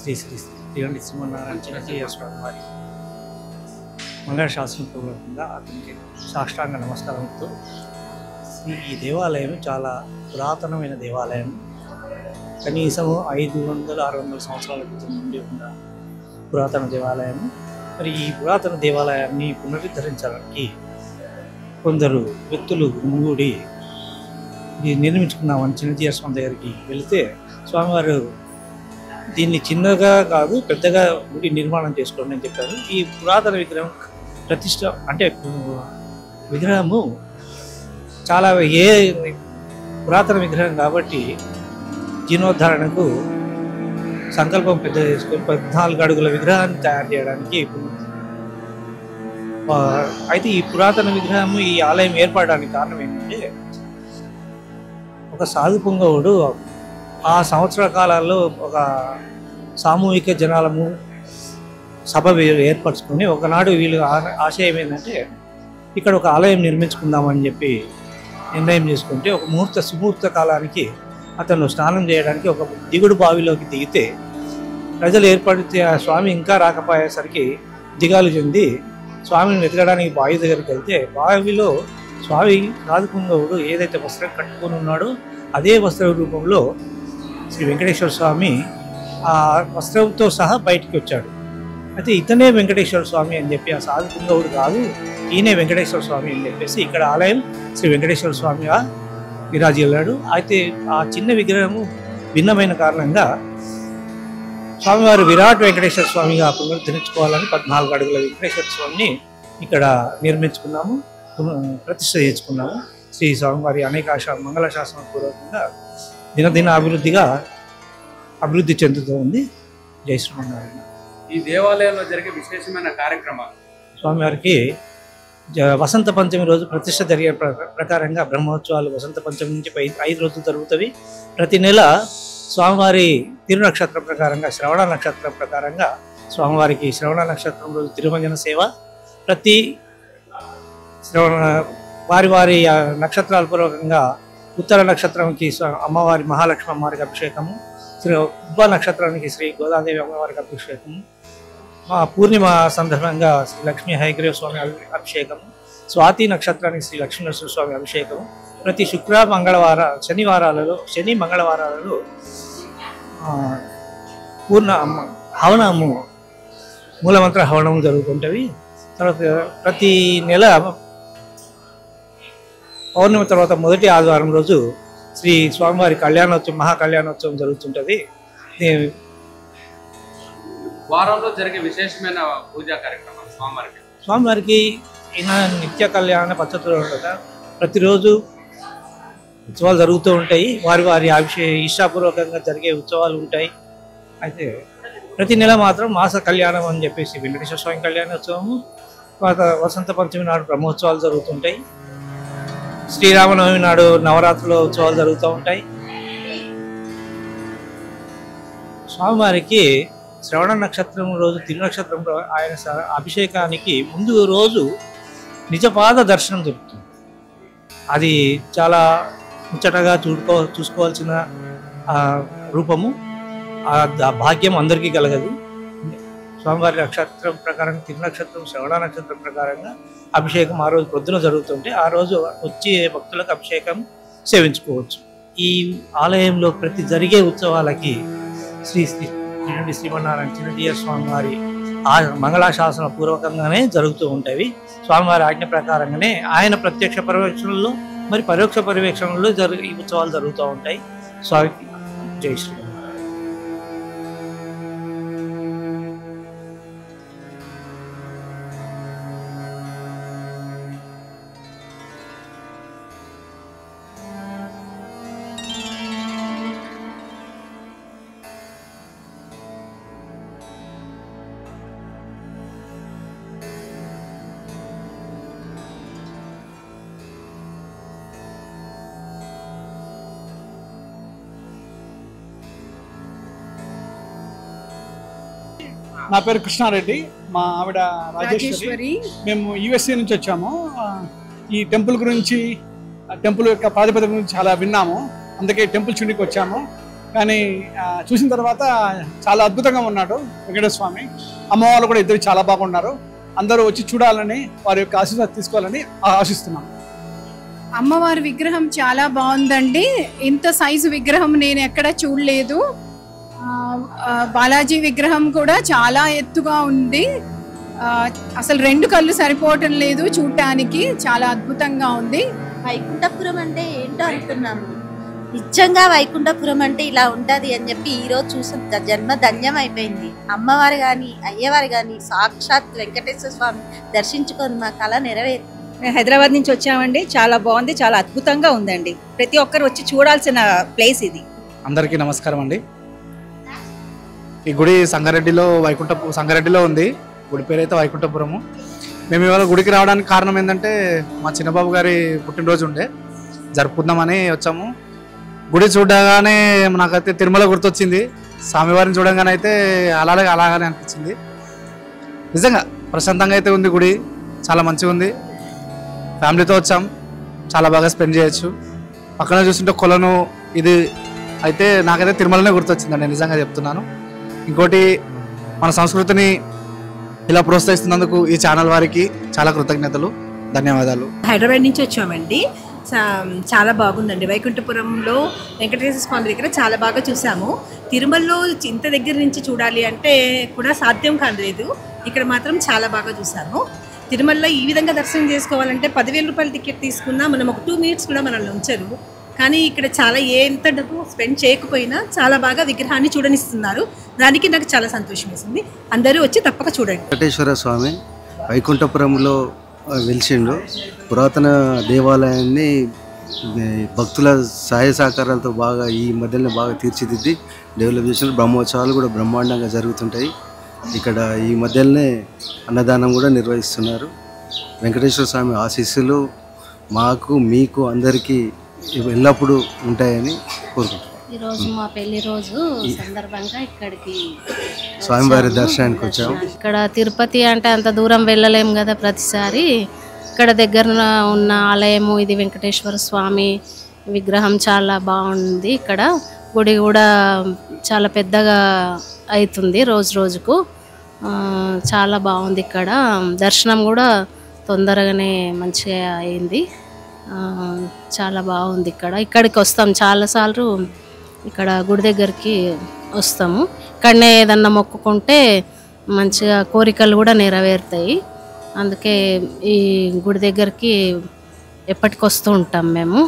శ్రీ శ్రీ తిరువడి శ్రీమన్నారాయణ చిన్నజీయ స్వామి వారి మంగళ శాసనపూర్వకంగా అతనికి సాష్టాంగ నమస్కారంతో ఈ దేవాలయం చాలా పురాతనమైన దేవాలయం. కనీసం 500-600 సంవత్సరాల క్రితం నుండి ఉన్న పురాతన దేవాలయం. మరి ఈ పురాతన దేవాలయాన్ని పునరుద్ధరించడానికి కొందరు వ్యక్తులు ముంగూడి నిర్మించుకున్నామని చిన్నజీయ స్వామి దగ్గరికి వెళితే స్వామివారు దీన్ని చిన్నగా కాదు పెద్దగా గుడి నిర్మాణం చేసుకోండి అని చెప్పారు. ఈ పురాతన విగ్రహం ప్రతిష్ట అంటే విగ్రహము చాలా పురాతన విగ్రహం కాబట్టి జీర్ణోద్ధరణకు సంకల్పం పెద్ద చేసుకొని 14 అడుగుల విగ్రహాన్ని తయారు చేయడానికి అయితే ఈ పురాతన విగ్రహం ఈ ఆలయం ఏర్పడడానికి కారణం ఏంటంటే ఒక సాధు పుంగవుడు ఆ సంవత్సర కాలాల్లో ఒక సామూహిక జనాలము సభ ఏర్పరచుకొని ఒకనాడు వీళ్ళు ఆశయం ఏంటంటే ఇక్కడ ఒక ఆలయం నిర్మించుకుందామని చెప్పి నిర్ణయం చేసుకుంటే ఒక సుముహూర్త కాలానికి అతను స్నానం చేయడానికి ఒక దిగుడు బావిలోకి దిగితే ప్రజలు ఏర్పడితే ఆ స్వామి ఇంకా రాకపోయేసరికి దిగాలు చెంది స్వామిని వెతకడానికి బావి దగ్గరికి వెళ్తే బావిలో స్వామి సాధుపుంగవుడు ఏదైతే వస్త్రం కట్టుకొని ఉన్నాడో అదే వస్త్ర రూపంలో శ్రీ వెంకటేశ్వర స్వామి ఆ వస్త్రంతో సహా బయటికి వచ్చాడు. అయితే ఇతనే వెంకటేశ్వర స్వామి అని చెప్పి ఆ సాధుపుంగవుడు కాదు ఈయనే వెంకటేశ్వర స్వామి అని చెప్పేసి ఇక్కడ ఆలయం శ్రీ వెంకటేశ్వర స్వామిగా విరాజిల్లాడు. అయితే ఆ చిన్న విగ్రహము భిన్నమైన కారణంగా స్వామివారు విరాట్ వెంకటేశ్వర స్వామిగా పునరుద్ధరించుకోవాలని 14 అడుగుల వెంకటేశ్వర స్వామిని ఇక్కడ నిర్మించుకున్నాము, ప్రతిష్ఠ చేసుకున్నాము. శ్రీ స్వామివారి అనేక మంగళ శాసన పూర్వకంగా దినదిన అభివృద్ధి చెందుతూ ఉంది. జై శ్రీమన్నారాయణ. ఈ దేవాలయంలో జరిగే విశేషమైన కార్యక్రమాలు స్వామివారికి వసంత పంచమి రోజు ప్రతిష్ఠ జరిగే ప్రకారంగా బ్రహ్మోత్సవాలు వసంత పంచమి నుంచి 5 రోజులు జరుగుతాయి. ప్రతి నెల స్వామివారి తిరునక్షత్రం ప్రకారంగా శ్రవణ నక్షత్రం ప్రకారంగా స్వామివారికి శ్రవణ నక్షత్రం రోజు తిరుమంజన సేవ, ప్రతి వారి నక్షత్రాల పూర్వకంగా ఉత్తర నక్షత్రంకి అమ్మవారి మహాలక్ష్మి అమ్మవారికి అభిషేకము, ఉబ్బ నక్షత్రానికి శ్రీ గోదాదేవి అమ్మవారికి అభిషేకము, పూర్ణిమ సందర్భంగా శ్రీ లక్ష్మీ హయగ్రీవ స్వామి అభిషేకము, స్వాతి నక్షత్రానికి శ్రీ లక్ష్మీనరసింహ స్వామి అభిషేకము, ప్రతి శని మంగళవారాలలో పూర్ణ హవనము మూలమంత్ర హవనము జరుగుతుంటవి. తర్వాత ప్రతి నెల పౌర్ణమి తర్వాత మొదటి ఆదివారం రోజు శ్రీ స్వామివారి కళ్యాణోత్సవం మహాకళ్యాణోత్సవం జరుగుతుంటుంది. వారంలో జరిగే విశేషమైన పూజా కార్యక్రమాలు స్వామివారికి ఈయన నిత్య కళ్యాణ పద్ధతిలో ఉండగా ప్రతిరోజు ఉత్సవాలు జరుగుతూ ఉంటాయి. వారి ఇష్టాపూర్వకంగా జరిగే ఉత్సవాలు ఉంటాయి. అయితే ప్రతి నెల మాత్రం మాస కళ్యాణం అని చెప్పేసి వెంకటేశ్వర స్వామి కళ్యాణోత్సవము, వసంత పంచమి నాడు బ్రహ్మోత్సవాలు జరుగుతుంటాయి. శ్రీరామనవమి నాడు నవరాత్రుల ఉత్సవాలు జరుగుతూ ఉంటాయి. స్వామివారికి శ్రవణ నక్షత్రం రోజు తిరునక్షత్రం ఆయన అభిషేకానికి ముందు రోజు నిజపాద దర్శనం దొరుకుతుంది. అది చాలా ముచ్చటగా చూసుకోవాల్సిన రూపము. ఆ భాగ్యం అందరికీ కలగదు. స్వామివారి నక్షత్రం ప్రకారం తిరునక్షత్రం శ్రవణ నక్షత్రం ప్రకారంగా అభిషేకం ఆ రోజు పొద్దున జరుగుతుంటే ఆ రోజు వచ్చే భక్తులకు అభిషేకం సేవించుకోవచ్చు. ఈ ఆలయంలో ప్రతి జరిగే ఉత్సవాలకి శ్రీ శ్రీమన్నారాయణ చిన్నజీయ స్వామివారి మంగళాశాసన పూర్వకంగానే జరుగుతూ ఉంటాయి. స్వామివారి ఆజ్ఞ ప్రకారంగానే ఆయన ప్రత్యక్ష పర్యవేక్షణలో మరి పరోక్ష పర్యవేక్షణలో ఈ ఉత్సవాలు జరుగుతూ ఉంటాయి. స్వామికి జై శ్రీ. నా పేరు కృష్ణారెడ్డి, మా ఆవిడ రాజేశ్వరి. మేము యుఎస్ఏ నుంచి వచ్చాము. ఈ టెంపుల్ గురించి, టెంపుల్ యొక్క ప్రాతిపదిక గురించి చాలా విన్నాము. అందుకే టెంపుల్ చూడడానికి వచ్చాము. కానీ చూసిన తర్వాత చాలా అద్భుతంగా ఉన్నాడు వెంకటేశ్వర స్వామి. అమ్మవారు కూడా ఇద్దరు చాలా బాగున్నారు. అందరూ వచ్చి చూడాలని వారి యొక్క ఆశీర్వాదం తీసుకోవాలని ఆశిస్తున్నాం. అమ్మవారి విగ్రహం చాలా బాగుందండి. ఇంత సైజు విగ్రహం నేను ఎక్కడ చూడలేదు. బాలాజీ విగ్రహం కూడా చాలా ఎత్తుగా ఉంది. అసలు 2 కళ్ళు సరిపోవటం లేదు చూడటానికి. చాలా అద్భుతంగా ఉంది. వైకుంఠపురం అంటే ఏంటో అనుకున్నాము. నిజంగా వైకుంఠపురం అంటే ఇలా ఉంటది అని చెప్పి ఈరోజు చూసిన జన్మ ధన్యం అయిపోయింది. అమ్మవారు కానీ అయ్యవారు కానీ సాక్షాత్ వెంకటేశ్వర స్వామి దర్శించుకొని మా కళ నెరవేరు. మేము హైదరాబాద్ నుంచి వచ్చామండి. చాలా బాగుంది, చాలా అద్భుతంగా ఉందండి. ప్రతి ఒక్కరు వచ్చి చూడాల్సిన ప్లేస్ ఇది. అందరికీ నమస్కారం అండి. ఈ గుడి సంగారెడ్డిలో ఉంది. గుడి పేరు అయితే వైకుంఠపురము. మేము ఇవాళ గుడికి రావడానికి కారణం ఏంటంటే మా చిన్నబాబు గారి పుట్టినరోజు ఉండే, జరుపుకుందామని వచ్చాము. గుడి చూడగానే నాకైతే తిరుమల గుర్తొచ్చింది. స్వామివారిని చూడగానే అయితే అలాగానే అనిపించింది. నిజంగా ప్రశాంతంగా అయితే ఉంది గుడి, చాలా మంచిగా ఉంది. ఫ్యామిలీతో వచ్చాం, చాలా బాగా స్పెండ్ చేయొచ్చు. పక్కన చూస్తుంటే కొలను ఇది అయితే నాకైతే తిరుమలనే గుర్తొచ్చిందండి, నిజంగా చెప్తున్నాను. ఇంకోటి మన సంస్కృతిని ఇలా ప్రోత్సహిస్తున్నందుకు ఈ ఛానల్ వారికి చాలా కృతజ్ఞతలు, ధన్యవాదాలు. హైదరాబాద్ నుంచి వచ్చామండి. చాలా బాగుందండి. వైకుంఠపురంలో వెంకటేశ్వర స్వామి దగ్గర చాలా బాగా చూసాము. తిరుమలలో ఇంత దగ్గర నుంచి చూడాలి అంటే కూడా సాధ్యం కాలేదు. ఇక్కడ మాత్రం చాలా బాగా చూసాము. తిరుమలలో ఈ విధంగా దర్శనం చేసుకోవాలంటే 10,000 రూపాయల టికెట్ తీసుకున్నా మనం ఒక 2 మినిట్స్ కూడా మనల్ని ఉంచరు. కానీ ఇక్కడ చాలా ఎంత డబ్బు స్పెండ్ చేయకపోయినా చాలా బాగా విగ్రహాన్ని చూడనిస్తున్నారు. దానికి నాకు చాలా సంతోషం వేసింది. అందరూ వచ్చి తప్పక చూడండి. వెంకటేశ్వర స్వామి వైకుంఠపురంలో వెలిసిండు. పురాతన దేవాలయాన్ని భక్తుల సహాయ సహకారాలతో బాగా ఈ మధ్యలో బాగా తీర్చిదిద్ది డెవలప్ చేసిన. బ్రహ్మోత్సవాలు కూడా బ్రహ్మాండంగా జరుగుతుంటాయి. ఇక్కడ ఈ మధ్యలోనే అన్నదానం కూడా నిర్వహిస్తున్నారు. వెంకటేశ్వర స్వామి ఆశీస్సులు మాకు మీకు అందరికీ ఎల్లప్పుడూ ఉంటాయని కోరుకుంటున్నాను. ఈరోజు మా పెళ్లి రోజు సందర్భంగా ఇక్కడికి స్వామివారి దర్శనానికి వచ్చాము. ఇక్కడ తిరుపతి అంటే అంత దూరం వెళ్ళలేము కదా ప్రతిసారి. ఇక్కడ దగ్గర ఉన్న ఆలయము ఇది వెంకటేశ్వర స్వామి విగ్రహం చాలా బాగుంది. ఇక్కడ గుడి కూడా చాలా పెద్దగా అవుతుంది రోజు రోజుకు. చాలా బాగుంది. ఇక్కడ దర్శనం కూడా తొందరగానే మంచిగా అయింది. చాలా బాగుంది. ఇక్కడికి వస్తాం చాలాసార్లు. ఇక్కడ గుడి దగ్గరికి వస్తాము. ఇక్కడనే ఏదన్నా మొక్కుకుంటే మంచిగా కోరికలు కూడా నెరవేరుతాయి. అందుకే ఈ గుడి దగ్గరికి ఎప్పటికి వస్తూ ఉంటాం మేము.